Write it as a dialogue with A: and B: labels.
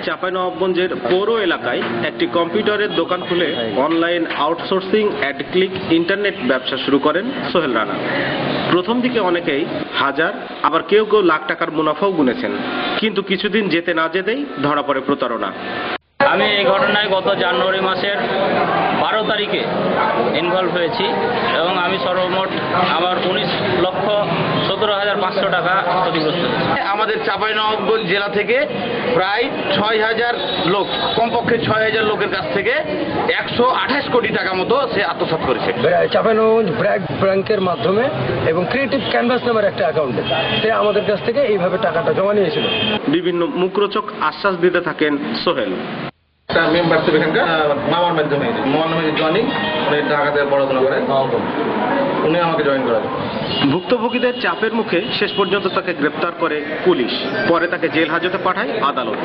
A: চাঁপাইনবাবগঞ্জের পৌর এলাকায় একটি কম্পিউটারের দোকান খুলে online outsourcing ad click internet ব্যবসা শুরু করেন সোহেল রানা। প্রথম দিকে অনেকেই হাজার, আবার কেউ কেউ লাখ টাকার মুনাফাও গুনেছেন, কিন্তু কিছুদিন যেতে না যেতেই ধরা পড়ে প্রতারণা।
B: আমি এই ঘটনায় গত জানুয়ারি মাসের 12 তারিখে ইনভলভ হয়েছি এবং আমি সর্বমোট আমার 19,17,500 টাকা ক্ষতিগ্রস্ত হয়েছি।
C: আমাদের চাঁপাইনবাবগঞ্জ জেলা থেকে প্রায় 6,000 লোক, কমপক্ষে 6,000 লোকের কাছ থেকে 128 কোটি টাকা মতো সে আত্মসাৎ করেছে।
D: চাঁপাইনবাবগঞ্জ ব্যাংকের মাধ্যমে এবং ক্রিয়েটিভ ক্যানভাস নামের একটা অ্যাকাউন্টে সে আমাদের কাছ থেকে এইভাবে টাকাটা জমা নিয়েছিল।
A: বিভিন্ন মুখরোচক আশ্বাস দিতে থাকেন সোহেল।
C: মেম্বারশিপ এখানকার মামার মাধ্যমে জয়েনিং, উনি ঢাকাতে পড়াশোনা করেন, উনি আমাকে জয়েন করাবেন।
A: ভুক্তভোগীদের চাপের মুখে শেষ পর্যন্ত তাকে গ্রেপ্তার করে পুলিশ, পরে তাকে জেল হাজতে পাঠায় আদালত।